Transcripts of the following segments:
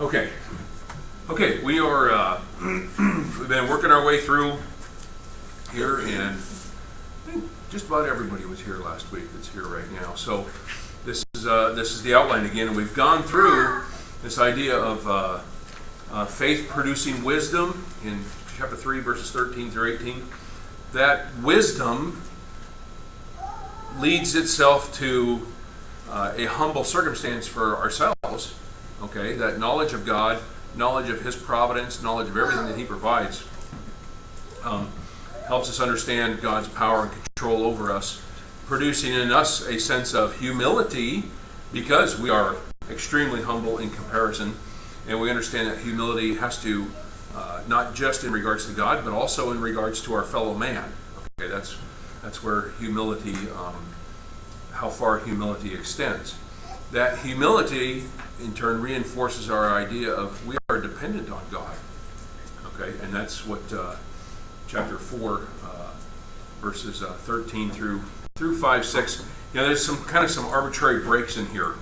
Okay. Okay, we are, we've been working our way through here, and I think just about everybody was here last week that's here right now. So this is the outline again, and we've gone through this idea of faith producing wisdom in chapter 3, verses 13 through 18. That wisdom leads itself to a humble circumstance for ourselves. Okay, that knowledge of God, knowledge of His providence, knowledge of everything that He provides, helps us understand God's power and control over us, producing in us a sense of humility because we are extremely humble in comparison, and we understand that humility has to, not just in regards to God, but also in regards to our fellow man. Okay, that's where humility, how far humility extends. That humility, in turn, reinforces our idea of we are dependent on God. Okay, and that's what chapter 4, verses 13 through 5, 6. There's some arbitrary breaks in here.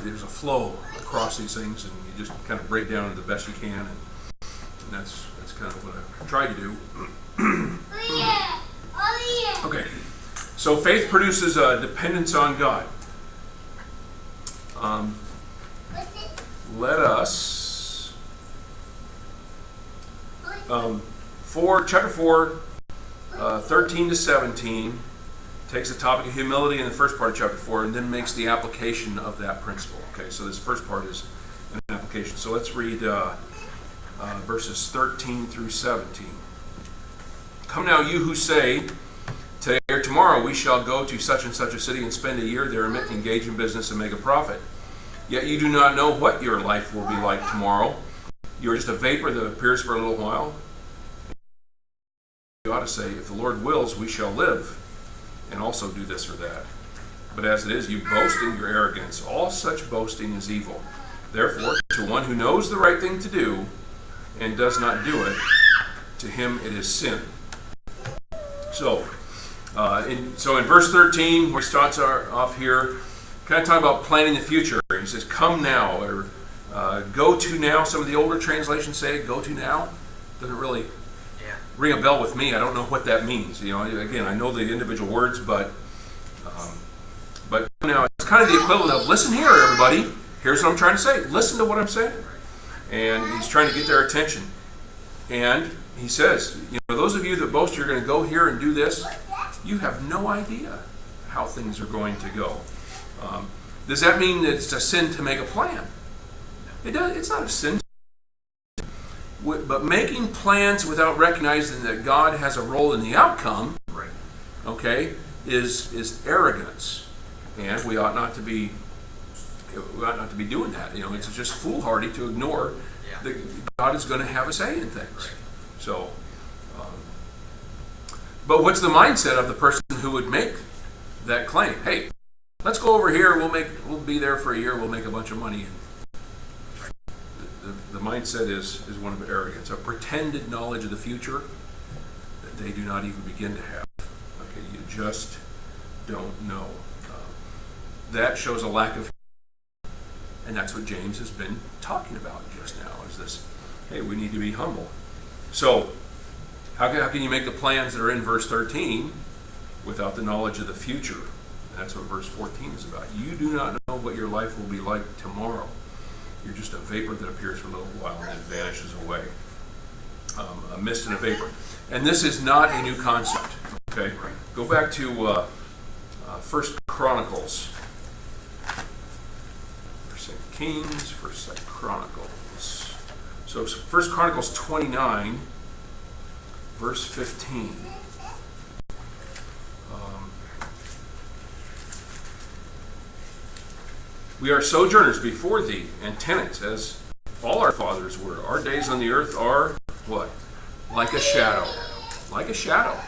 There's a flow across these things, and you just kind of break down the best you can, and that's kind of what I try to do. Okay, so faith produces a dependence on God. Let us, chapter 4, 13 to 17, takes the topic of humility in the first part of chapter 4 and then makes the application of that principle. Okay, so this first part is an application. So let's read verses 13 through 17. Come now, you who say, today or tomorrow we shall go to such and such a city and spend a year there, engage in business and make a profit. Yet you do not know what your life will be like tomorrow. You are just a vapor that appears for a little while. You ought to say, if the Lord wills, we shall live, and also do this or that. But as it is, you boast in your arrogance. All such boasting is evil. Therefore, to one who knows the right thing to do and does not do it, to him it is sin. So in verse 13, where he starts off here, kind of talking about planning the future. He says, come now, or go to now. Some of the older translations say, go to now. Doesn't really ring a bell with me. I don't know what that means. Again, I know the individual words, but now it's kind of the equivalent of, listen here, everybody. Here's what I'm trying to say. Listen to what I'm saying. And he's trying to get their attention. And he says, those of you that boast you're going to go here and do this, you have no idea how things are going to go. Does that mean that it's a sin to make a plan? It's not a sin. But making plans without recognizing that God has a role in the outcome, okay, is arrogance, and we ought not to be doing that. It's just foolhardy to ignore that God is going to have a say in things. So, but what's the mindset of the person who would make that claim? Hey, let's go over here. We'll be there for a year. We'll make a bunch of money. The mindset is one of arrogance, a pretended knowledge of the future that they do not even begin to have. Okay, you just don't know. That shows a lack of, and that's what James has been talking about just now. Is this? Hey, we need to be humble. So, how can you make the plans that are in verse 13 without the knowledge of the future? And that's what verse 14 is about. You do not know what your life will be like tomorrow. You're just a vapor that appears for a little while and then vanishes away. A mist and a vapor. And this is not a new concept. Okay? Go back to 1 Chronicles. 1 Kings, 1 Chronicles. So 1 Chronicles 29, verse 15. We are sojourners before thee, and tenants, as all our fathers were. Our days on the earth are, what? Like a shadow. Like a shadow.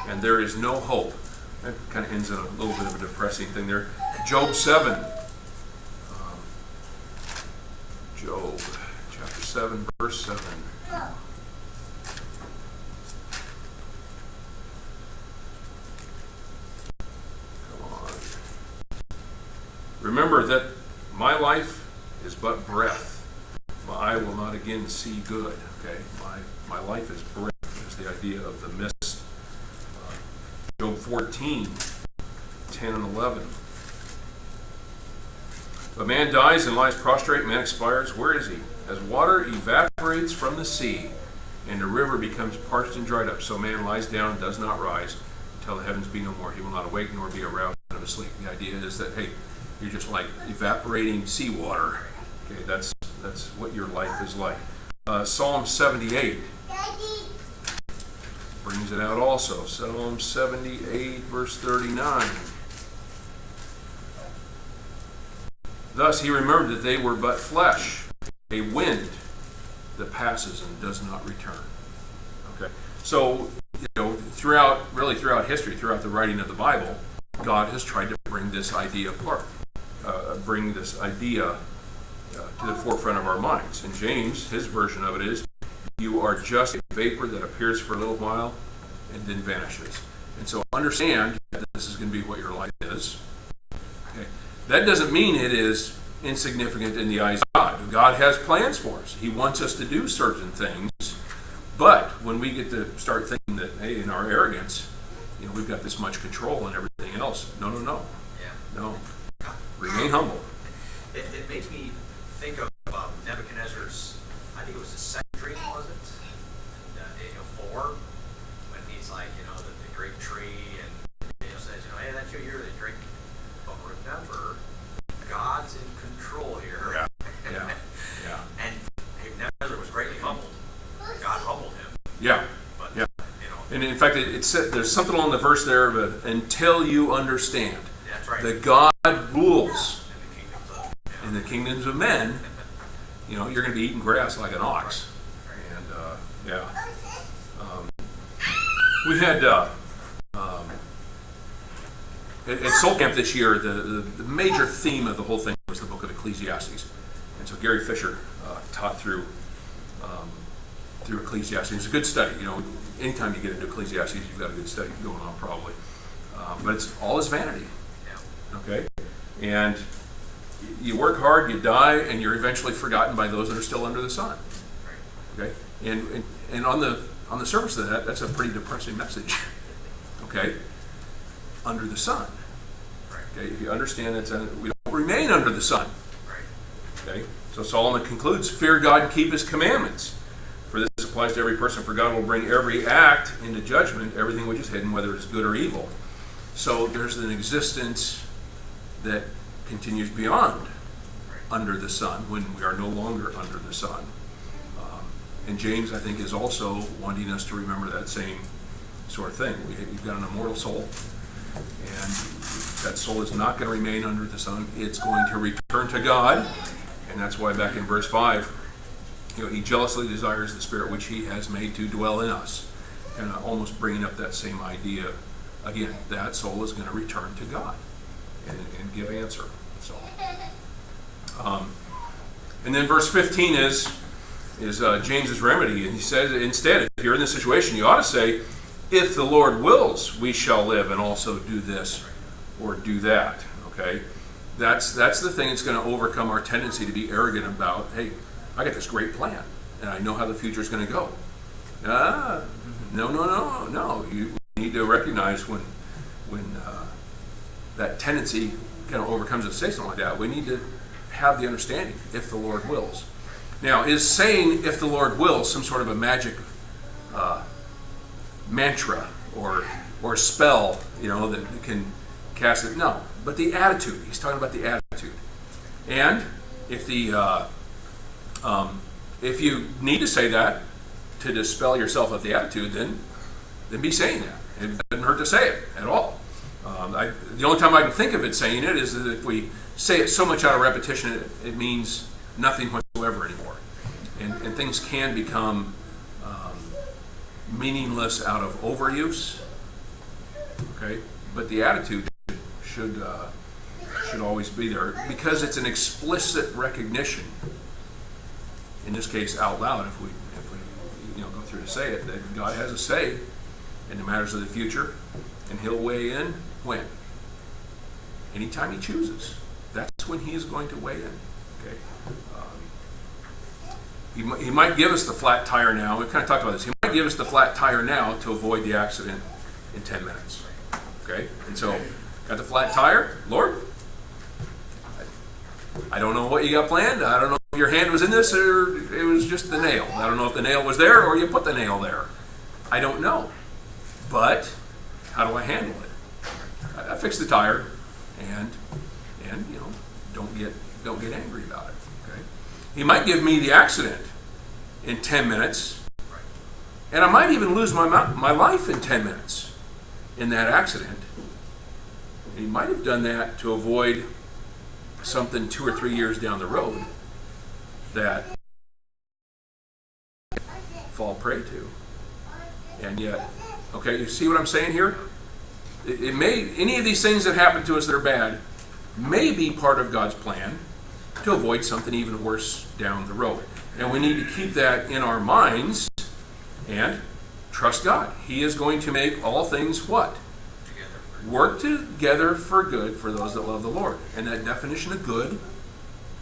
And there is no hope. That kind of ends in a little bit of a depressing thing there. Job 7. Job, chapter 7, verse 7. Come on. Remember that my life is but breath. My eye will not again see good. Okay, my life is breath. Is the idea of the mist. Job 14, 10 and 11. A man dies and lies prostrate, man expires. Where is he? As water evaporates from the sea, and the river becomes parched and dried up, so man lies down and does not rise until the heavens be no more. He will not awake nor be aroused out of his sleep. The idea is that, hey, you're just like evaporating seawater. Okay, that's what your life is like. Psalm 78 brings it out also. Psalm 78, verse 39. Thus he remembered that they were but flesh, a wind that passes and does not return. Okay, so throughout history, throughout the writing of the Bible, God has tried to bring this idea apart, bring this idea to the forefront of our minds. And James, his version of it is, you are just a vapor that appears for a little while and then vanishes. And so understand that this is going to be what your life is. Okay. That doesn't mean it is insignificant in the eyes of God. God has plans for us. He wants us to do certain things. But when we get to start thinking that, hey, in our arrogance, we've got this much control and everything else. No. Yeah. No. Remain humble. It makes me think of Nebuchadnezzar's, I think it was his second dream, was it? Daniel 4, when he's like, the great tree, and Daniel says, hey, that's you, you're the drink. But remember, God's in control here. Yeah. And Nebuchadnezzar was greatly humbled. God humbled him. Yeah. But, yeah. And in fact, it said, there's something on the verse there of until you understand. That's right. That God rules In the kingdoms of men. You're going to be eating grass like an ox. And we had at Soul Camp this year, the major theme of the whole thing was the book of Ecclesiastes. And so Gary Fisher taught through Ecclesiastes. It's a good study. Anytime you get into Ecclesiastes, you've got a good study going on probably. But it's all is vanity. Okay? And you work hard, you die, and you're eventually forgotten by those that are still under the sun. Okay? And on the surface of that, that's a pretty depressing message. Okay? Under the sun. Okay? If you understand that we don't remain under the sun. Okay? So Solomon concludes, fear God and keep his commandments. For this applies to every person, for God will bring every act into judgment, everything which is hidden, whether it's good or evil. So there's an existence that continues beyond under the sun, when we are no longer under the sun. And James, I think, is also wanting us to remember that same sort of thing. You've got an immortal soul, and that soul is not going to remain under the sun. It's going to return to God, and that's why back in verse 5, he jealously desires the Spirit which he has made to dwell in us. And almost bringing up that same idea again. That soul is going to return to God and give answer. So, and then verse 15 is James's remedy, and he says, instead, if you're in this situation, you ought to say, if the Lord wills, we shall live and also do this or do that. Okay, that's the thing that's going to overcome our tendency to be arrogant about, hey, I got this great plan, and I know how the future is going to go. No. You need to recognize when that tendency kind of overcomes us to say something like that. We need to have the understanding, if the Lord wills. Now, is saying if the Lord wills some sort of a magic mantra or spell, that can cast it? No, but the attitude. He's talking about the attitude. And if if you need to say that to dispel yourself of the attitude, then be saying that. It doesn't hurt to say it at all. The only time I can think of it saying it is that if we say it so much out of repetition, it means nothing whatsoever anymore. And things can become meaningless out of overuse. Okay? But the attitude should always be there, because it's an explicit recognition, in this case out loud, if we go through to say it, that God has a say in the matters of the future, and he'll weigh in when? Anytime he chooses. that's when he is going to weigh in. Okay. He might give us the flat tire now. We kind of talked about this. He might give us the flat tire now to avoid the accident in 10 minutes. Okay? And so, got the flat tire. Lord, I don't know what you got planned. I don't know if your hand was in this or it was just the nail. I don't know if the nail was there or you put the nail there. I don't know. But how do I handle it? I fix the tire and you know, don't get angry about it. Okay? He might give me the accident in 10 minutes, and I might even lose my life in 10 minutes in that accident. He might have done that to avoid something 2 or 3 years down the road that fall prey to. And yet, okay, you see what I'm saying here? It may, any of these things that happen to us that are bad may be part of God's plan to avoid something even worse down the road. And we need to keep that in our minds and trust God. He is going to make all things what? Work together for good for those that love the Lord. And that definition of good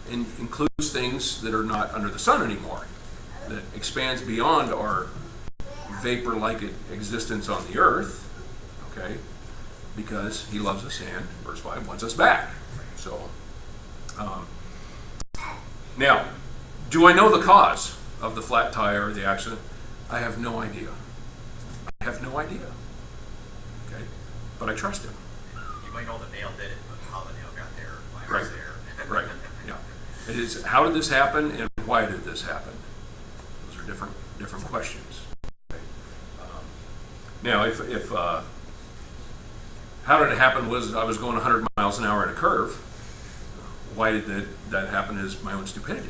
includes things that are not under the sun anymore, that expands beyond our vapor-like existence on the earth, okay, because he loves us and, verse 5, wants us back. So, now, do I know the cause of the flat tire or the accident? I have no idea. I have no idea. Okay? But I trust him. You might know the nail did it, but how the nail got there, why it was there. Right. Yeah. It is, how did this happen and why did this happen? Those are different questions. Okay? Now, if how did it happen was I was going 100 miles an hour in a curve. Why did that happen is my own stupidity.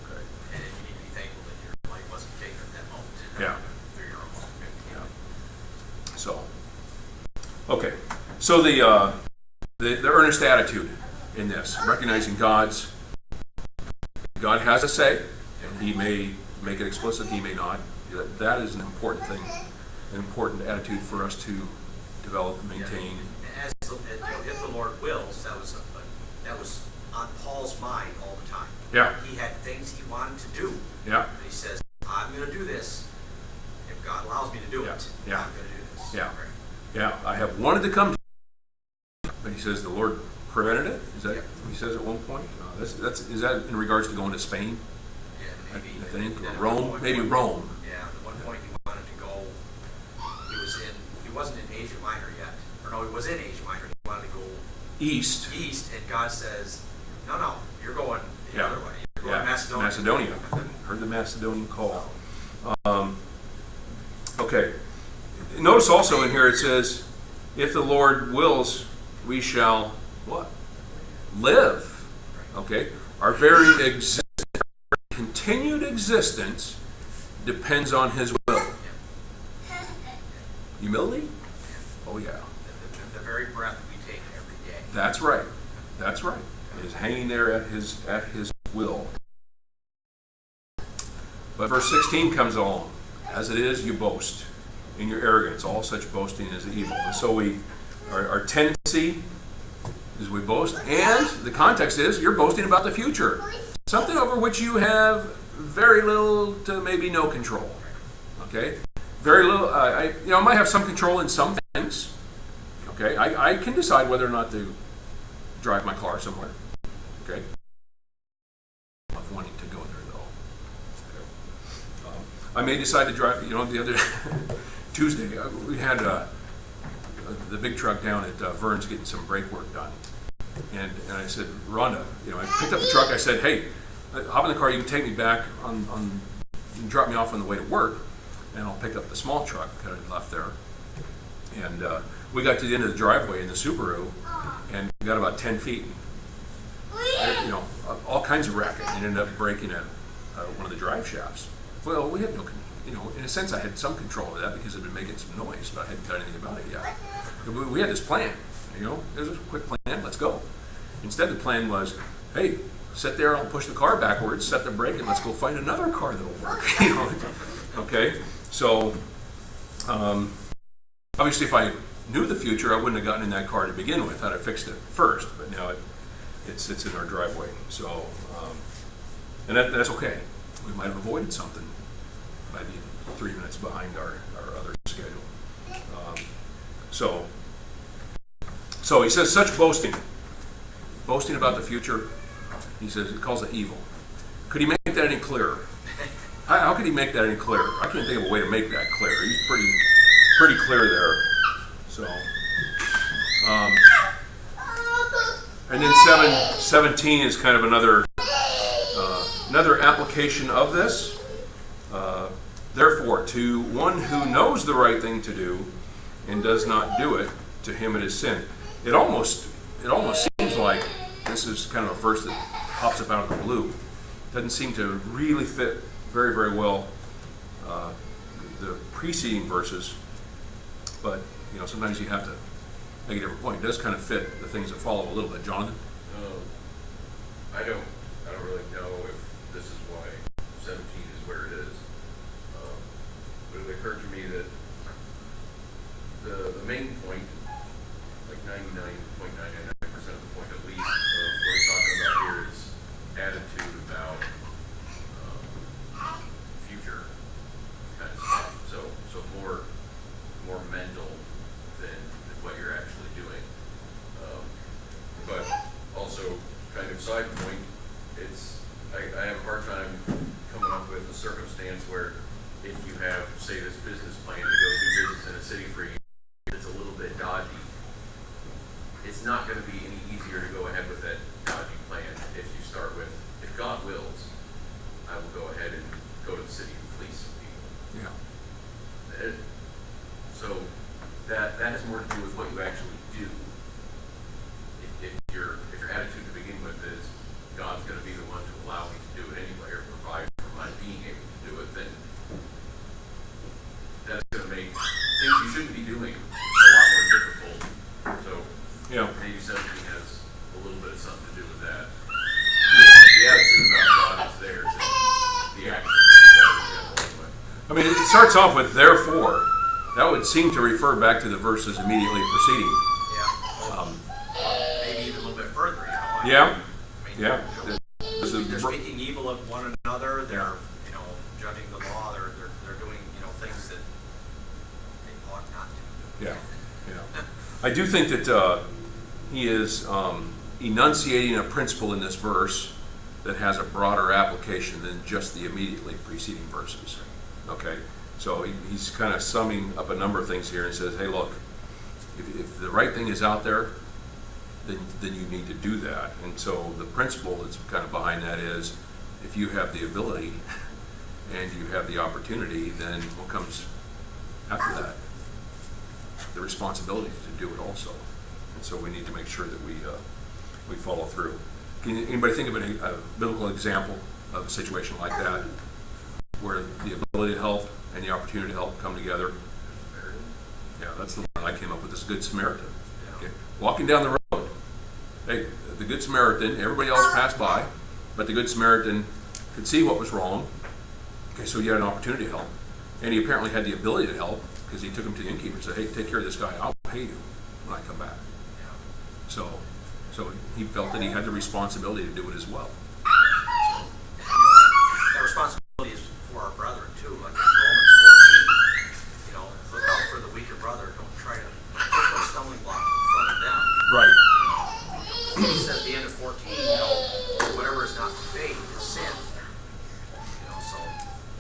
Okay. And you need to be thankful that your life wasn't taken at that moment. Yeah. Through your own fault. Yeah. So, okay. So the earnest attitude in this, recognizing God has a say, and he may make it explicit, he may not. That is an important thing, an important attitude for us to develop and maintain. Yeah. If the Lord wills, that was on Paul's mind all the time. Yeah. He had things he wanted to do. Yeah. And he says, I'm going to do this. If God allows me to do it, Yeah. I'm going to do this. Yeah. Right. Yeah, I have wanted to come to you, but he says the Lord prevented it. Is that Yep. what he says at one point? Is that in regards to going to Spain? Yeah, maybe. I think, or then at Rome? one Maybe point- Rome. Yeah, at one point he wanted to go. He wasn't in Asia Minor yet. Or no, he was in Asia Minor. He wanted to go East. east, and God says, no, you're going the other way. You're going Yeah, Macedonia. Heard the Macedonian call. Okay. Notice also in here it says, if the Lord wills, we shall what? Live. Okay? Our very continued existence depends on his will. Humility? Oh yeah. The very breath we take every day. That's right. That's right. It is hanging there at his will. But verse 16 comes along. As it is, you boast in your arrogance. All such boasting is evil. And so our tendency is we boast. And the context is you're boasting about the future. Something over which you have very little to maybe no control. Okay? Very little. I might have some control in some things. Okay? I can decide whether or not to drive my car somewhere. Okay? Of wanting to go there though. Okay. I may decide to drive. The other Tuesday we had the big truck down at Vern's getting some brake work done, and I said, Rhonda, I picked up the truck. I said, hey, hop in the car. You can take me back you can drop me off on the way to work, and I'll pick up the small truck that I left there. And we got to the end of the driveway in the Subaru, and we got about 10 feet. All kinds of racket, and ended up breaking one of the drive shafts. Well, we had no, in a sense, I had some control of that because it had been making some noise, but I hadn't done anything about it yet. But we had this plan, it was a quick plan, let's go. Instead, the plan was, hey, sit there, I'll push the car backwards, set the brake, and let's go find another car that'll work. Okay, so obviously, if I knew the future, I wouldn't have gotten in that car to begin with. I'd have fixed it first. But now it sits in our driveway. So, and that's okay. We might have avoided something by being 3 minutes behind our other schedule. So he says, such boasting about the future, he says, he calls it evil. Could he make that any clearer? How could he make that any clearer? I can't think of a way to make that clear. He's pretty clear there. So, and then 7:17 is kind of another application of this. Therefore, to one who knows the right thing to do and does not do it, to him it is sin. It almost seems like this is kind of a verse that pops up out of the blue. Doesn't seem to really fit very, very well the preceding verses, but sometimes you have to make a different point. It does kind of fit the things that follow a little bit. Jonathan? I don't really know if this is why 17 is where it is, but it occurred to me that the main point, like 99.999% of the point at least, of what he's talking about here is attitude about future kind of stuff. So more mental than what you're actually doing. But also, kind of side point, I have a hard time coming up with a circumstance where if you have, say, this business plan to go do business in a city for you, it's a little bit dodgy. It's not going to be any easier to go ahead with that dodgy plan if you start with, if God wills, I will go ahead and go to the city and fleece some people. Yeah. So that has more to do with what you actually do. If your attitude to begin with is God's going to be the one to allow me to do it anyway, or provide for my being able to do it, then that's going to make things you shouldn't be doing a lot more difficult. So maybe 17 has a little bit of something to do with that. The attitude about God is theirs, and the action is better anyway. I mean, it starts off with therefore. That would seem to refer back to the verses immediately preceding. Yeah. Maybe even a little bit further, Yeah. They're speaking evil of one another. They're, judging the law. They're doing, things that they ought not to do. Yeah. I do think that he is enunciating a principle in this verse that has a broader application than just the immediately preceding verses. Okay? So he's kind of summing up a number of things here and says, hey, look, if the right thing is out there, then you need to do that. And so the principle that's kind of behind that is, if you have the ability and you have the opportunity, then what comes after that? The responsibility to do it also. And so we need to make sure that we follow through. Can anybody think of a biblical example of a situation like that, where the ability to help and the opportunity to help come together? Yeah, that's the one I came up with, this Good Samaritan. Okay. Walking down the road, hey, the Good Samaritan, everybody else passed by, but the Good Samaritan could see what was wrong. Okay, so he had an opportunity to help. And he apparently had the ability to help, because he took him to the innkeeper and said, hey, take care of this guy, I'll pay you when I come back. So he felt that he had the responsibility to do it as well. That responsibility is for our brethren too, like in Romans 14. Look out for the weaker brother. Don't try to put a stumbling block in front of them. Right. He says at the end of 14, whatever is not faith is sin.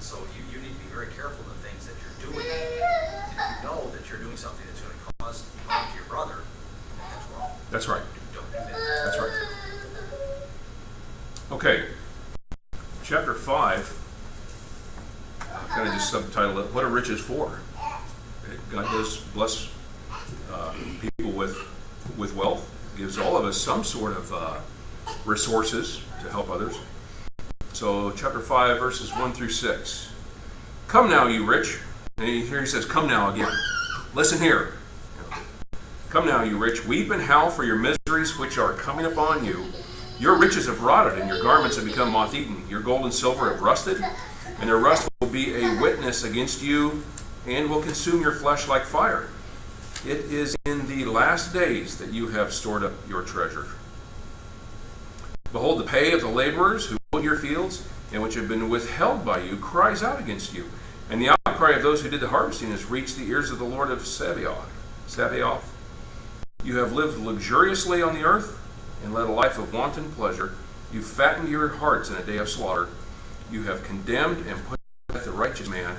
So you need to be very careful of the things that you're doing. And if you know that you're doing something that's going to cause harm to your brother, that's wrong. That's right. Don't do that. That's right. Okay. Chapter 5, kind of just subtitle it, What Are Riches For? Okay. God does bless people with wealth, gives all of us some sort of resources to help others. So chapter 5, verses 1 through 6. Come now, you rich. And here he says, come now again. Listen here. Come now, you rich. Weep and howl for your miseries which are coming upon you. Your riches have rotted, and your garments have become moth-eaten. Your gold and silver have rusted, and their rust will be a witness against you, and will consume your flesh like fire. It is in the last days that you have stored up your treasure. Behold, the pay of the laborers who will your fields, and which have been withheld by you, cries out against you. And the outcry of those who did the harvesting has reached the ears of the Lord of Sabaoth. You have lived luxuriously on the earth, and led a life of wanton pleasure. You fattened your hearts in a day of slaughter. You have condemned and put to death the righteous man.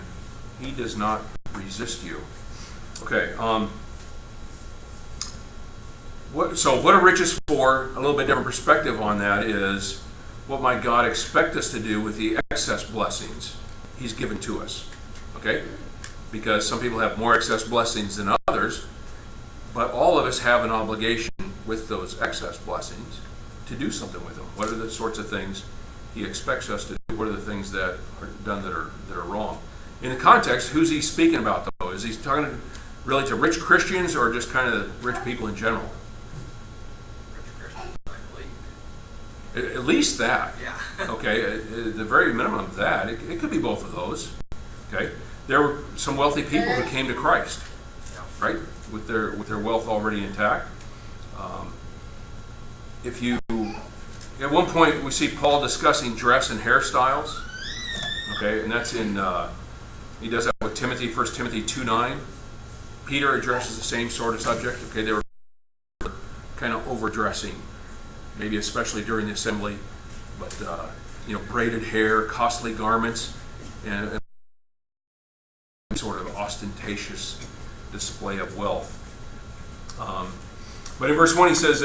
He does not resist you. Okay, what are riches for? A little bit different perspective on that is, what might God expect us to do with the excess blessings He's given to us? Okay? Because some people have more excess blessings than others, but all of us have an obligation with those excess blessings to do something with them. What are the sorts of things He expects us to do? What are the things that are done that are wrong? In the context, who's He speaking about, though? Is He talking really to rich Christians or just kind of rich people in general? At least that. Yeah. Okay, at the very minimum of that. It could be both of those. Okay, there were some wealthy people who came to Christ, right, with their wealth already intact. At one point we see Paul discussing dress and hairstyles. Okay, and that's in he does that with Timothy, 1 Timothy 2:9. Peter addresses the same sort of subject. Okay, they were kind of overdressing, maybe especially during the assembly, but braided hair, costly garments, and sort of ostentatious display of wealth. But in verse 1 he says,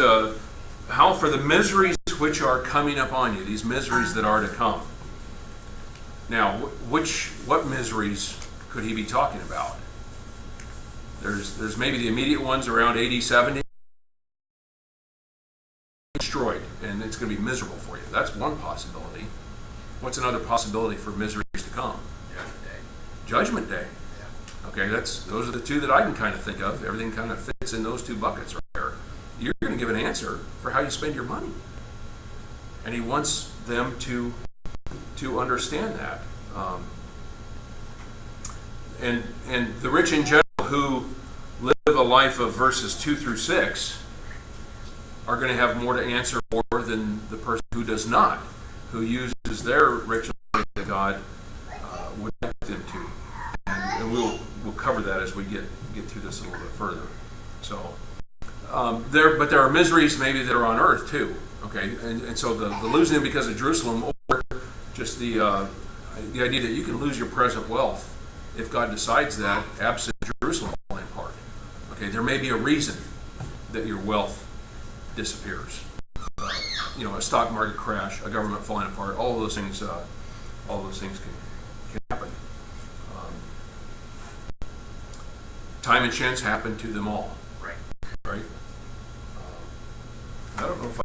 how for the miseries which are coming upon you, these miseries that are to come. Now, what miseries could he be talking about? There's maybe the immediate ones around AD 70. Destroyed, and it's going to be miserable for you. That's one possibility. What's another possibility for miseries to come? Judgment Day. Okay, those are the two that I can kind of think of. Everything kind of fits in those two buckets right there. You're going to give an answer for how you spend your money, and He wants them to understand that. And the rich in general who live a life of verses 2 through 6 are going to have more to answer for than the person who does not, who uses their rich life that God would like them to. And we'll cover that as we get through this a little bit further. So, there are miseries maybe that are on earth too. Okay, and so the losing them because of Jerusalem, or just the idea that you can lose your present wealth if God decides that absent Jerusalem falling apart. Okay, there may be a reason that your wealth disappears. A stock market crash, a government falling apart. All of those things can happen. Time and chance happen to them all. Right. I don't know if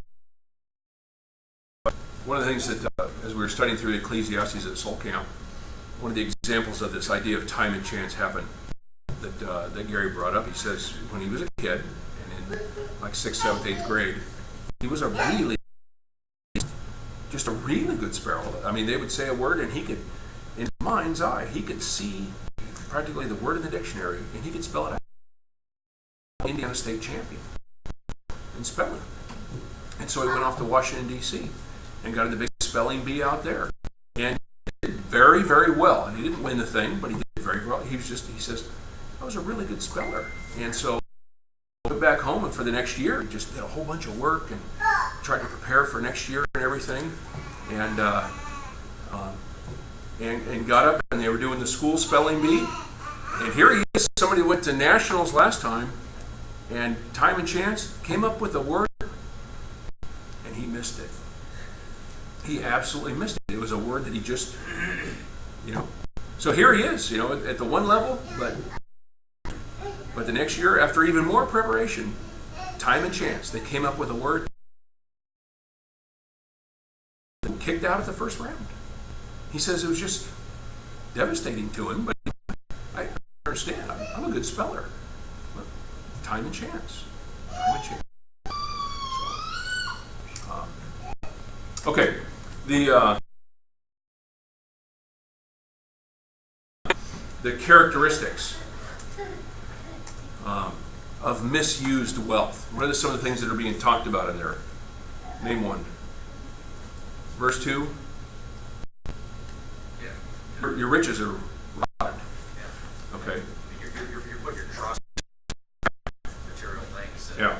one of the things that, as we were studying through Ecclesiastes at Soul Camp, one of the examples of this idea of time and chance happen that Gary brought up, he says when he was a kid, and in like 6th, 7th, 8th grade, he was just a really good sparrow. I mean, they would say a word, and he could, in his mind's eye, he could see practically the word in the dictionary, and he could spell it out. Indiana State champion in spelling. And so he went off to Washington, D.C., and got the big spelling bee out there. And he did very, very well. And he didn't win the thing, but he did very well. He says, I was a really good speller. And so I went back home, and for the next year, he just did a whole bunch of work and tried to prepare for next year and everything. And got up, and they were doing the school spelling bee. And here he is, somebody went to nationals last time, and time and chance came up with a word, and he missed it. He absolutely missed it. It was a word that he just, So here he is, at the one level, but the next year, after even more preparation, time and chance, they came up with a word and kicked out at the first round. He says it was just devastating to him, but I understand. I'm a good speller. But time and chance. Time and chance. So, okay. The characteristics of misused wealth. What are some of the things that are being talked about in there? Name one. verse 2, Yeah. your riches are rotten. Yeah. Okay. You're putting your trust in material things that, Yeah.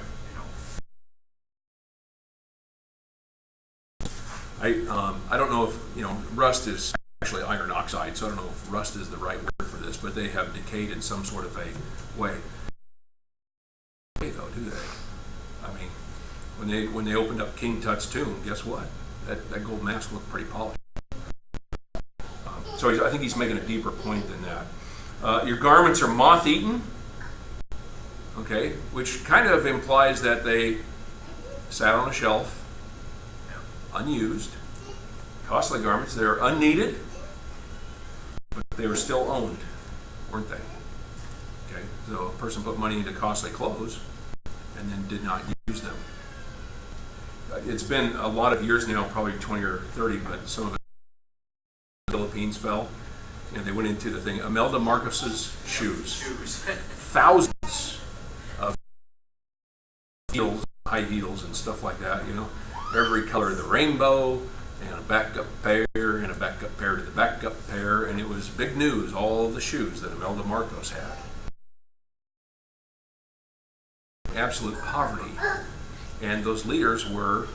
I don't know if, rust is actually iron oxide, so I don't know if rust is the right word for this, but they have decayed in some sort of a way. Though, do they? I mean, when they opened up King Tut's tomb, guess what? That gold mask looked pretty polished. So I think he's making a deeper point than that. Your garments are moth-eaten, okay, which kind of implies that they sat on a shelf, unused, costly garments. They're unneeded, but they were still owned, weren't they? Okay, so a person put money into costly clothes and then did not use them. It's been a lot of years now, probably 20 or 30, but some of the Philippines fell, and they went into the thing. Imelda Marcos's shoes. Thousands of heels, high heels and stuff like that, every color of the rainbow, and a backup pair, and a backup pair to the backup pair, and it was big news, all of the shoes that Imelda Marcos had. Absolute poverty. And those leaders were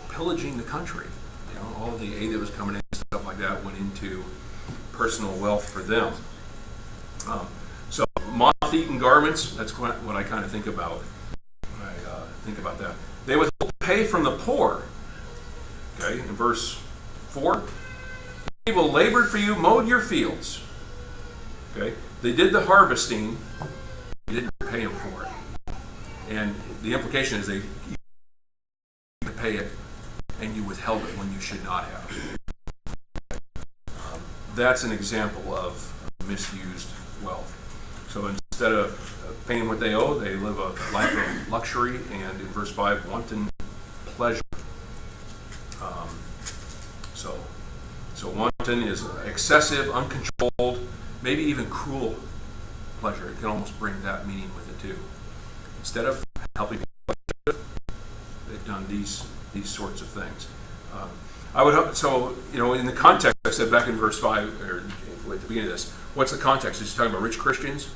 pillaging the country. All the aid that was coming in, stuff like that, went into personal wealth for them. So moth-eaten garments, that's what I kind of think about when I think about that. They withhold pay from the poor. Okay, in verse 4, people labored for you, mowed your fields. Okay, they did the harvesting, you didn't pay them for it. And the implication is they pay it and you withheld it when you should not have. That's an example of misused wealth. So instead of paying what they owe, they live a life of luxury and, in verse 5, wanton pleasure. So wanton is excessive, uncontrolled, maybe even cruel pleasure. It can almost bring that meaning with it too. Instead of helping people, they've done these sorts of things. I would hope, so, in the context, I said back in verse 5, or at the beginning of this, what's the context? Is he talking about rich Christians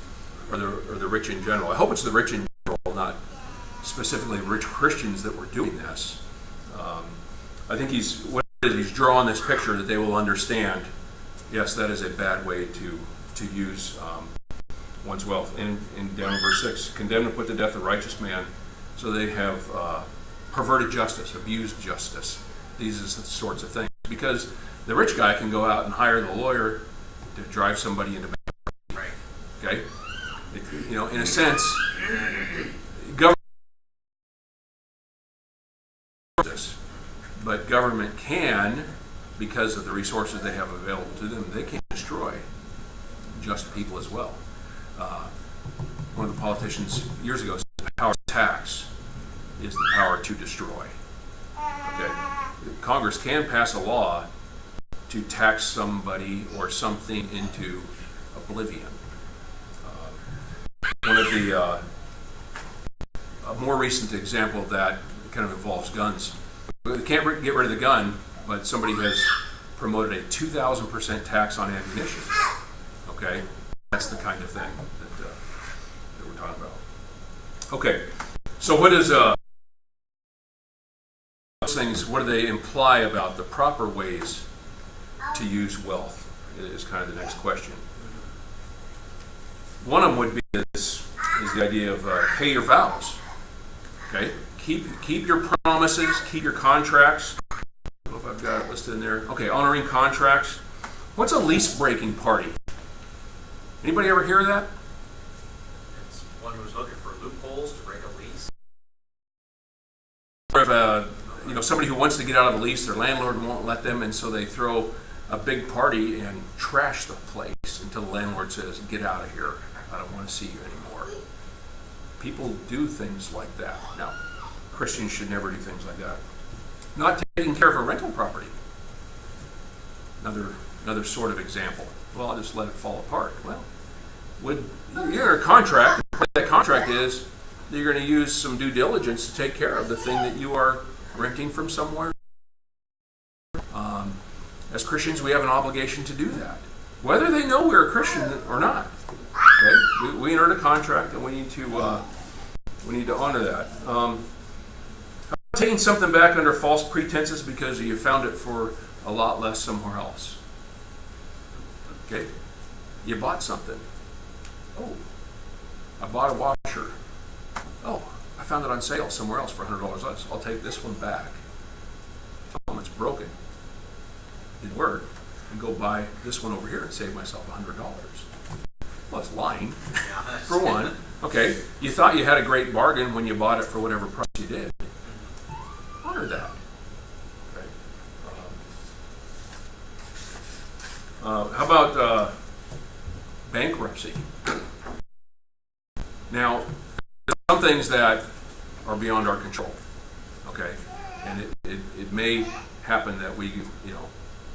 or the rich in general? I hope it's the rich in general, not specifically rich Christians that were doing this. I think he's drawing this picture that they will understand, yes, that is a bad way to use one's wealth. And down in verse 6, condemned to put to death a righteous man, so they have perverted justice, abused justice. These are the sorts of things. Because the rich guy can go out and hire the lawyer to drive somebody into bankruptcy. Okay? In a sense, government this, but government can, because of the resources they have available to them, they can destroy just people as well. One of the politicians years ago said the power of tax is the power to destroy. Okay? Congress can pass a law to tax somebody or something into oblivion. One of the a more recent example of that kind of involves guns. They can't get rid of the gun, but somebody has promoted a 2,000% tax on ammunition. Okay, that's the kind of thing that we're talking about. Okay, so what is those things? What do they imply about the proper ways to use wealth? Is kind of the next question. One of them would be this: is the idea of pay your vows. Okay, keep your promises, keep your contracts. I don't know if I've got it listed in there. Okay, honoring contracts. What's a lease breaking party? Anybody ever hear of that? It's one who's looking for loopholes to break a lease. Or if somebody who wants to get out of the lease, their landlord won't let them, and so they throw a big party and trash the place until the landlord says, "Get out of here. I don't want to see you anymore." People do things like that. Now, Christians should never do things like that. Not taking care of a rental property. Another sort of example. Well, I'll just let it fall apart. Well, you're a contract. That contract is that you're going to use some due diligence to take care of the thing that you are renting from somewhere as Christians, we have an obligation to do that, whether they know we're a Christian or not. Okay, we entered a contract, and we need to honor that. Taking something back under false pretenses because you found it for a lot less somewhere else. Okay, you bought something. Oh, I bought a washer. Oh, I found it on sale somewhere else for $100 less. I'll take this one back. Tell them it's broken. Didn't work. And go buy this one over here and save myself $100. Well, it's lying, for one. Okay, you thought you had a great bargain when you bought it for whatever price you did. Honor that. Okay. How about bankruptcy? Now, there's some things that are beyond our control. Okay, and it may happen that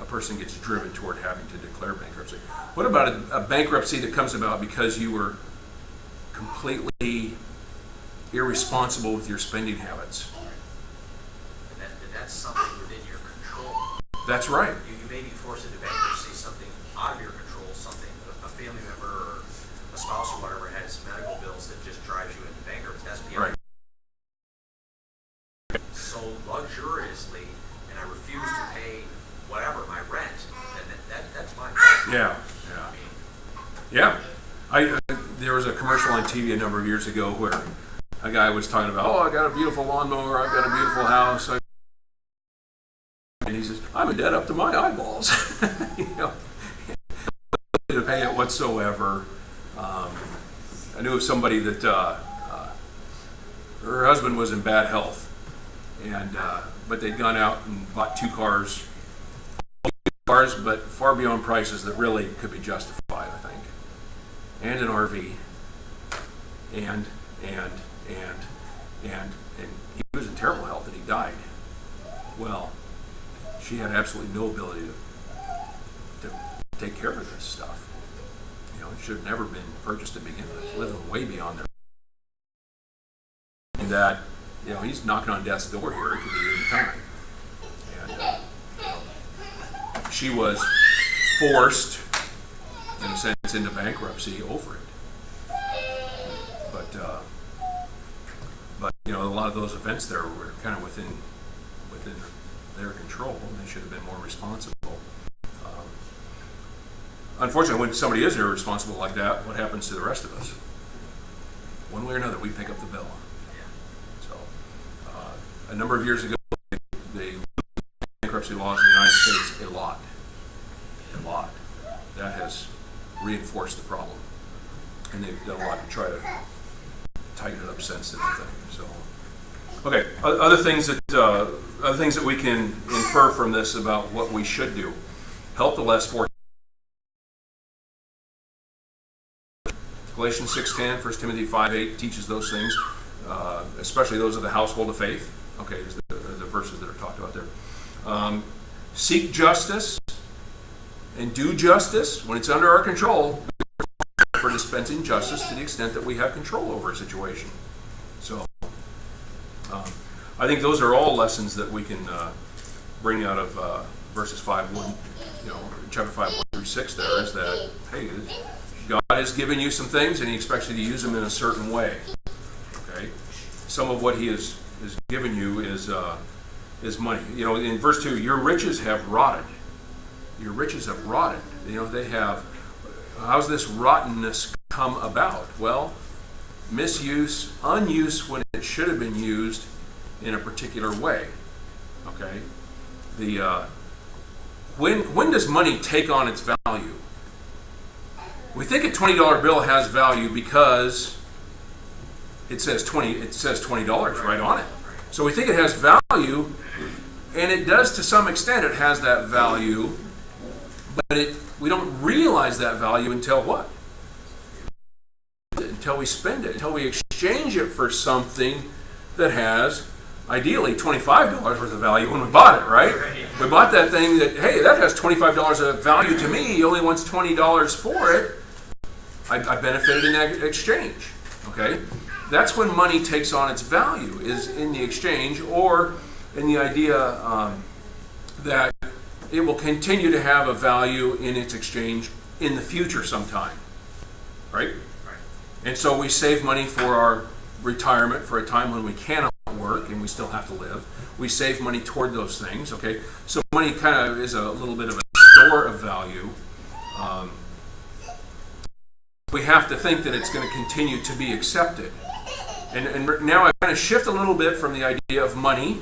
a person gets driven toward having to declare bankruptcy. What about a bankruptcy that comes about because you were completely irresponsible with your spending habits? And that's something within your control. That's right. You may be forced into bankruptcy, something out of your control, something a family member or a spouse or whatever has medical bills that just drives you into bankruptcy. That's beyond. Right. So luxuriously, and I refuse to pay whatever my rent, then that's my fault. Yeah. There was a commercial on TV a number of years ago where a guy was talking about, I got a beautiful lawnmower, I've got a beautiful house, and he says, I'm in debt up to my eyeballs. To pay it whatsoever. I knew of somebody that her husband was in bad health, and but they'd gone out and bought two cars, but far beyond prices that really could be justified, I think, and an RV, and he was in terrible health and he died. Well, she had absolutely no ability to take care of this stuff. It should have never been purchased to begin with. Living way beyond their. And that, he's knocking on death's door here. It could be any time. And she was forced, in a sense, into bankruptcy over it. But a lot of those events there were kind of within their control, and they should have been more responsible. Unfortunately, when somebody is irresponsible like that, what happens to the rest of us? One way or another, we pick up the bill. So, a number of years ago, they bankruptcy laws in the United States a lot. That has reinforced the problem, and they've done a lot to try to tighten it up since then, I think. So, okay, other things that we can infer from this about what we should do: help the less fortunate. Galatians 6:10, 1 Timothy 5:8 teaches those things, especially those of the household of faith. Okay, there's the verses that are talked about there. Seek justice and do justice when it's under our control, for dispensing justice to the extent that we have control over a situation. So, I think those are all lessons that we can bring out of verses 5:1, chapter 5, 1 through 6. There is that, hey, God has given you some things, and He expects you to use them in a certain way. Okay, some of what He has given you is money. In verse 2, your riches have rotted. Your riches have rotted. They have. How's this rottenness come about? Well, misuse, unuse when it should have been used in a particular way. Okay, when does money take on its value? We think a $20 bill has value because it says $20 right on it. So we think it has value, and it does to some extent. It has that value, but we don't realize that value until what? Until we spend it, until we exchange it for something that has, ideally, $25 worth of value when we bought it, right? We bought that thing that has $25 of value to me. He only wants $20 for it. I benefited in that exchange. Okay, that's when money takes on its value, is in the exchange, or in the idea that it will continue to have a value in its exchange in the future sometime, right? Right. And so we save money for our retirement for a time when we cannot work and we still have to live. We save money toward those things, okay? So money kind of is a little bit of a store of value. We have to think that it's going to continue to be accepted. And now I kind of shift a little bit from the idea of money.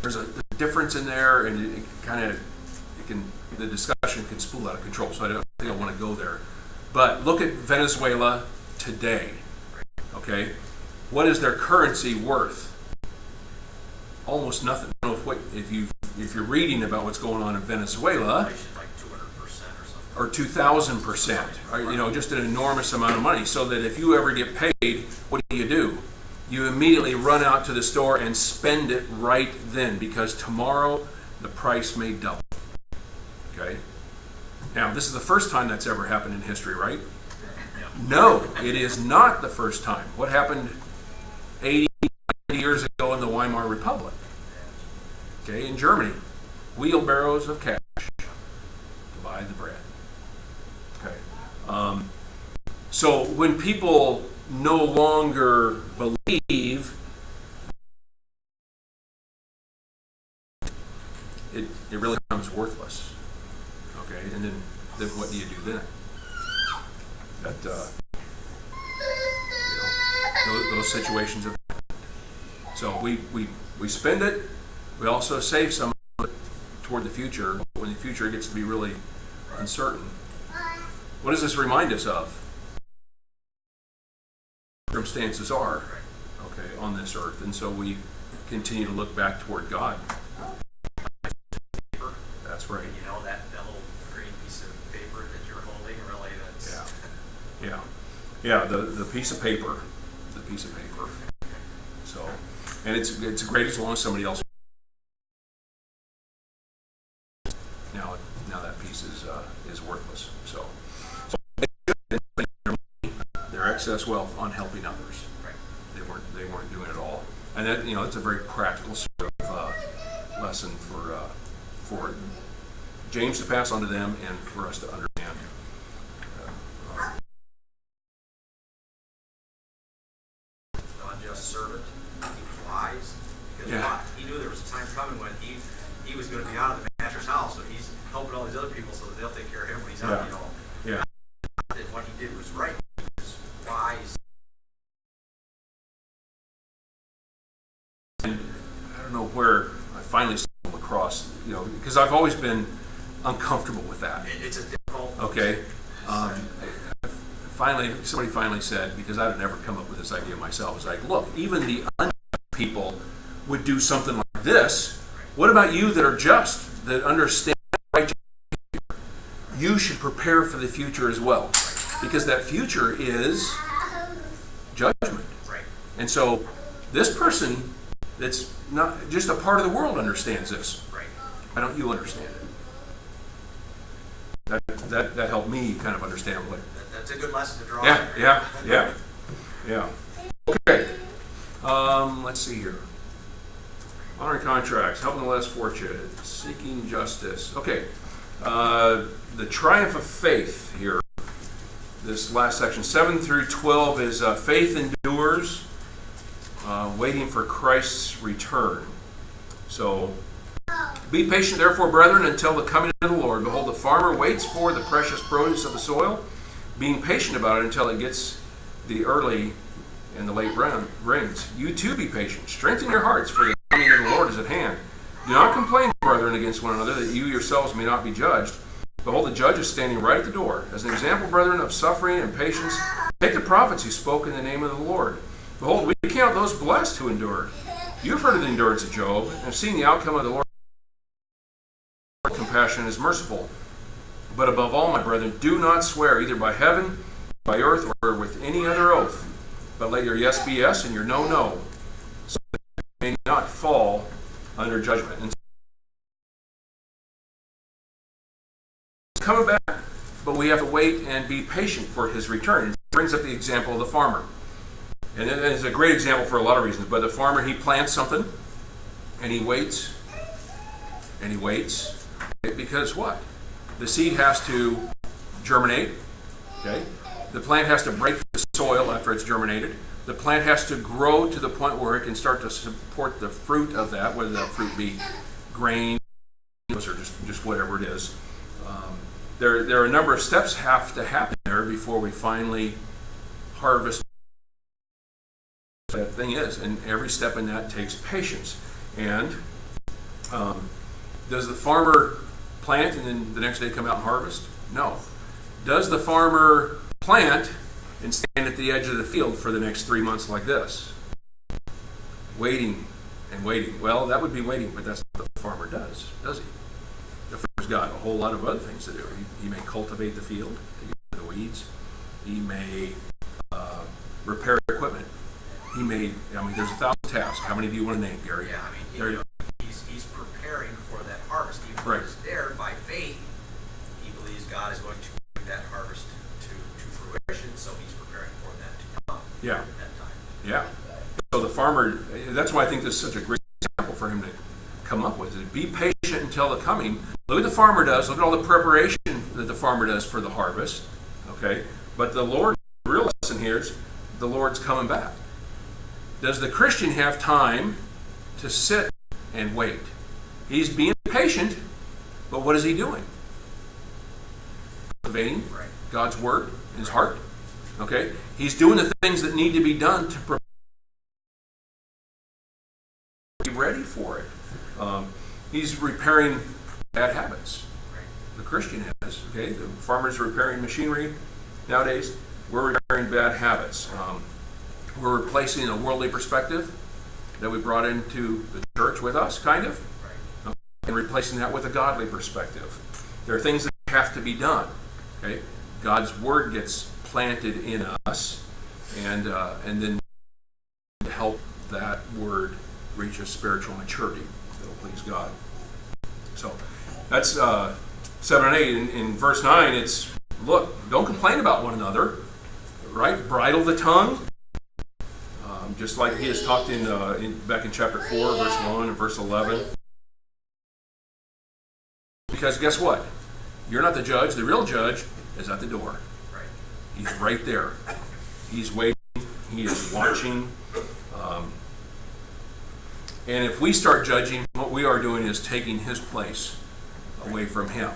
There's a difference in there, and the discussion can spool out of control, so I don't think I want to go there. But look at Venezuela today, okay? What is their currency worth? Almost nothing. I don't know if you're reading about what's going on in Venezuela, Inflation like 200% or something. or 2,000%, just an enormous amount of money. So that if you ever get paid, what do? You immediately run out to the store and spend it right then, because tomorrow the price may double. Okay? Now, this is the first time that's ever happened in history, right? No, it is not the first time. What happened 80 years ago in the Weimar Republic? Okay, in Germany, wheelbarrows of cash to buy the bread. Okay. So when people no longer believe, it really becomes worthless. Okay, and then what do you do then? That those situations have happened. So we spend it. We also save some of it toward the future. When the future gets to be really uncertain, what does this remind us of? Circumstances are, okay, on this earth, and so we continue to look back toward God. That's right. You know, that little green piece of paper that you're holding, really, that's... Yeah, the piece of paper. So, and it's great as long as somebody else. Now that piece is worthless. So they should spend their excess wealth on helping others. Right. They weren't doing it all, and that it's a very practical sort of lesson for James to pass on to them and for us to understand. Unjust servant, he was wise, because Yeah. he knew there was a time coming when he was going to be out of the master's house, so he's helping all these other people so that they'll take care of him when he's out, Yeah. That what he did was right. He was wise. And I don't know where I finally stumbled across, because I've always been uncomfortable with that. It's a difficult... Okay. Somebody finally said, because I would never come up with this idea myself, it's like, look, even the unjust people would do something like this. What about you that are just, that understand righteous behavior? You should prepare for the future as well, because that future is judgment. Right. And so this person that's not just a part of the world understands this. Right. Why don't you understand it? That helped me kind of understand what. That's a good lesson to draw. Yeah. Okay. Let's see here. Honoring contracts, helping the less fortunate, seeking justice. Okay. The triumph of faith here. This last section, 7 through 12, is faith endures, waiting for Christ's return. So, be patient, therefore, brethren, until the coming of the Lord. Behold, the farmer waits for the precious produce of the soil, being patient about it until it gets the early and the late rains. You too be patient. Strengthen your hearts, for the coming of the Lord is at hand. Do not complain, brethren, against one another, that you yourselves may not be judged. Behold, the judge is standing right at the door. As an example, brethren, of suffering and patience, take the prophets who spoke in the name of the Lord. Behold, we count those blessed who endured. You have heard of the endurance of Job, and have seen the outcome of the Lord. Compassion is merciful. But above all, my brethren, do not swear either by heaven, by earth, or with any other oath, but let your yes be yes and your no, no, so that you may not fall under judgment. And he's coming back, but we have to wait and be patient for his return. It brings up the example of the farmer. And it is a great example for a lot of reasons. But the farmer, he plants something, and he waits and he waits, okay, because what? The seed has to germinate, okay? The plant has to break the soil after it's germinated. The plant has to grow to the point where it can start to support the fruit of that, whether that fruit be grain or just whatever it is. There are a number of steps have to happen there before we finally harvest. That thing is, and every step in that takes patience. And does the farmer plant and then the next day come out and harvest? No. Does the farmer plant and stand at the edge of the field for the next 3 months like this? Waiting and waiting. Well, that would be waiting, but that's not what the farmer does he? The farmer's got a whole lot of other things to do. He may cultivate the field to get rid of the weeds. He may repair equipment. He may, there's 1,000 tasks. How many do you want to name, Gary? Yeah, he's preparing for that harvest. Even though he's there by faith, he believes God is going to bring that harvest to fruition, so he's preparing for that to come at that time. Yeah. So the farmer, that's why I think this is such a great example for him to come up with. Be patient until the coming. Look what the farmer does. Look at all the preparation that the farmer does for the harvest. Okay? But the real lesson here is the Lord's coming back. Does the Christian have time to sit and wait? He's being patient, but what is he doing? Cultivating God's word in his heart. Okay? He's doing the things that need to be done to prepare. Be ready for it. He's repairing bad habits. The Christian has. Okay? The farmer's repairing machinery nowadays. We're repairing bad habits. We're replacing a worldly perspective that we brought into the church with us, kind of, and replacing that with a godly perspective. There are things that have to be done. Okay, God's word gets planted in us, and then to help that word reach a spiritual maturity that will please God. So that's 7 and 8. In verse 9, it's look, don't complain about one another, right? Bridle the tongue. Just like he has talked back in chapter 4, verse 1 and verse 11. Because guess what? You're not the judge. The real judge is at the door. Right. He's right there. He's waiting. He is watching. And if we start judging, what we are doing is taking his place away from him.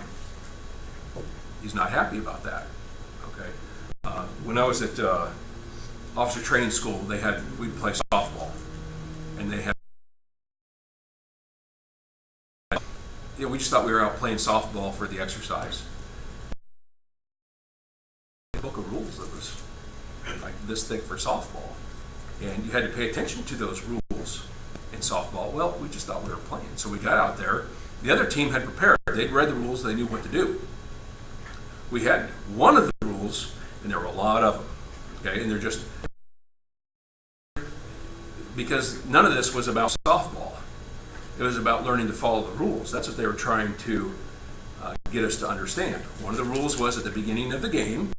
He's not happy about that. Okay. When I was at officer training school, we'd play softball, and they had, we just thought we were out playing softball for the exercise. A book of rules that was like this thick for softball, and you had to pay attention to those rules in softball. Well, we just thought we were playing, so we got out there. The other team had prepared. They'd read the rules. They knew what to do. We had one of the rules, and there were a lot of them. Okay, and they're just because none of this was about softball. It was about learning to follow the rules. That's what they were trying to get us to understand. One of the rules was at the beginning of the game,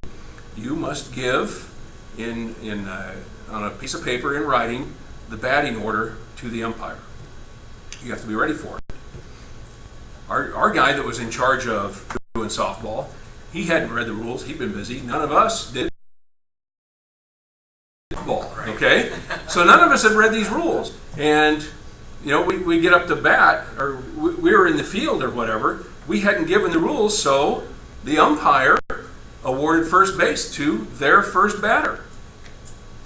you must give on a piece of paper in writing the batting order to the umpire. You have to be ready for it. Our guy that was in charge of doing softball, he hadn't read the rules. He'd been busy. None of us did. Okay, so none of us had read these rules, and we get up to bat, or we were in the field or whatever. We hadn't given the rules, so the umpire awarded first base to their first batter,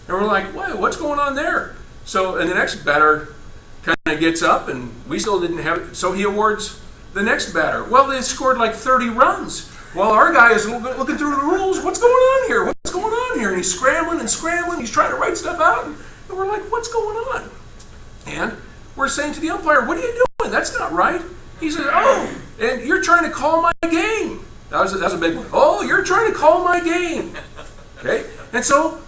and we're like, what's going on there? So, and the next batter kind of gets up, and we still didn't have it, so he awards the next batter. Well, they scored like 30 runs. While our guy is looking through the rules, what's going on here? What's going on here? And he's scrambling and scrambling. He's trying to write stuff out. And we're like, what's going on? And we're saying to the umpire, what are you doing? That's not right. He said, and you're trying to call my game. That was a big one. Oh, you're trying to call my game. Okay? And so,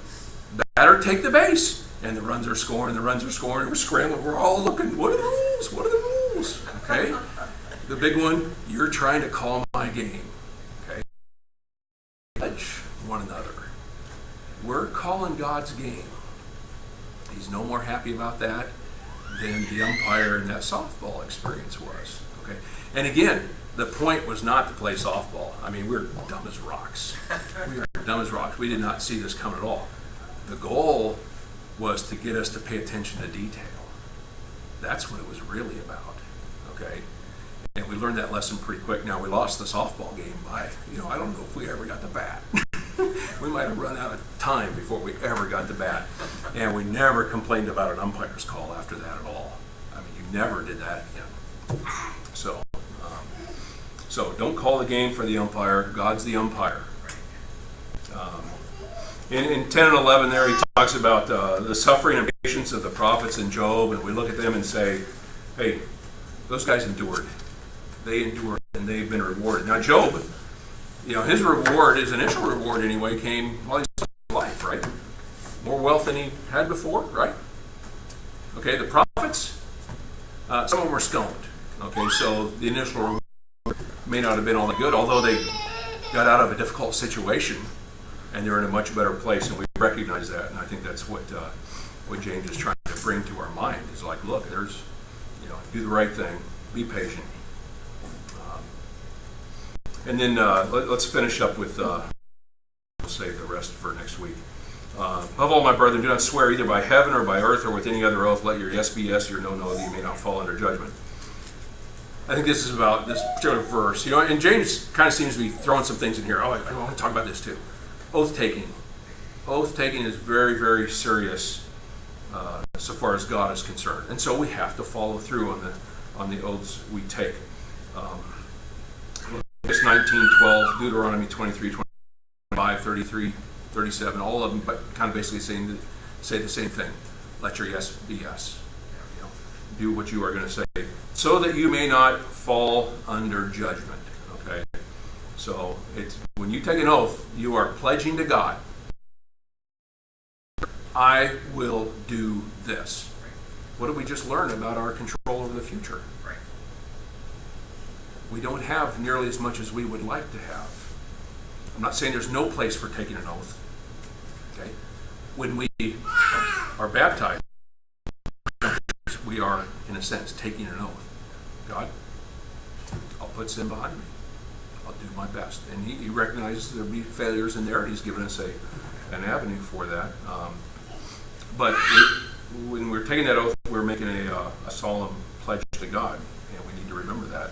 batter take the base. And the runs are scoring, and we're scrambling. We're all looking, what are the rules? What are the rules? Okay? The big one, you're trying to call my game. Judge one another. We're calling God's game. He's no more happy about that than the umpire in that softball experience was. Okay, and again, the point was not to play softball. I mean, we're dumb as rocks. We are dumb as rocks. We did not see this coming at all. The goal was to get us to pay attention to detail. That's what it was really about, okay? And we learned that lesson pretty quick. Now, we lost the softball game by, I don't know if we ever got the bat. We might have run out of time before we ever got the bat. And we never complained about an umpire's call after that at all. I mean, you never did that again. So don't call the game for the umpire. God's the umpire. In 10 and 11 there, he talks about the suffering and patience of the prophets in Job, and we look at them and say, hey, those guys endured. They endured, and they've been rewarded. Now, Job, his reward, his initial reward anyway, came while he was in life, right? More wealth than he had before, right? Okay, the prophets, some of them were stoned. Okay, so the initial reward may not have been all that good, although they got out of a difficult situation and they're in a much better place, and we recognize that. And I think that's what James is trying to bring to our mind. Is like, look, there's, do the right thing, be patient. And then let's finish up with, we'll save the rest for next week. Above all, my brethren, do not swear either by heaven or by earth or with any other oath. Let your yes be yes, your no, no, that you may not fall under judgment. I think this is about this particular verse. And James kind of seems to be throwing some things in here. Oh, I want to talk about this too. Oath taking. Oath taking is very, very serious so far as God is concerned. And so we have to follow through on the oaths we take. It's 19, 12, Deuteronomy 23, 25, 33, 37, all of them but kind of basically say the same thing. Let your yes be yes. Do what you are going to say, so that you may not fall under judgment. Okay? So it's when you take an oath, you are pledging to God, I will do this. What did we just learn about our control over the future? Right. We don't have nearly as much as we would like to have. I'm not saying there's no place for taking an oath. Okay? When we are baptized, we are, in a sense, taking an oath. God, I'll put sin behind me. I'll do my best. And he recognizes there'll be failures in there, and he's given us an avenue for that. But when we're taking that oath, we're making a solemn pledge to God, and we need to remember that.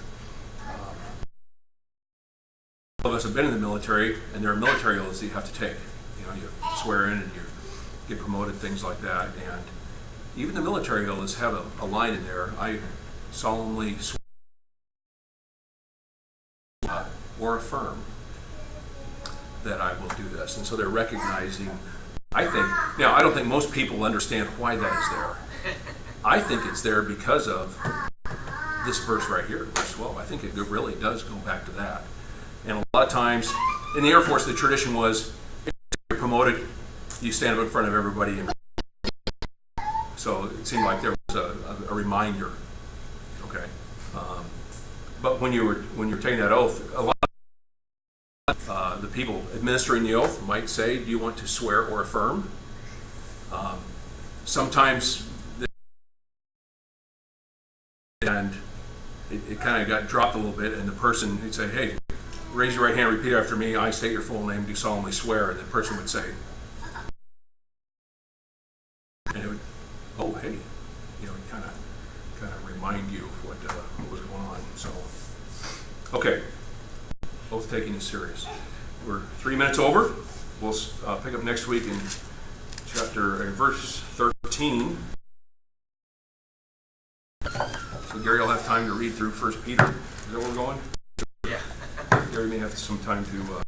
All of us have been in the military, and there are military oaths that you have to take. You swear in and you get promoted, things like that. And even the military oaths have a line in there. I solemnly swear or affirm that I will do this. And so they're recognizing, I don't think most people understand why that is there. I think it's there because of this verse right here, verse 12. I think it really does go back to that. And a lot of times in the Air Force, the tradition was, if you're promoted, you stand up in front of everybody and so it seemed like there was a reminder, okay. But when you're taking that oath, a lot of the people administering the oath might say, "Do you want to swear or affirm?" Sometimes, and it kind of got dropped a little bit, and the person would say, "Hey, raise your right hand, repeat after me. I state your full name. Do solemnly swear." And the person would say, and it would, oh, hey, kind of remind you of what was going on. So, okay, oath taking is serious. We're 3 minutes over. We'll pick up next week in verse 13. So Gary will have time to read through 1 Peter. Is that where we're going? Yeah. Gary may have some time to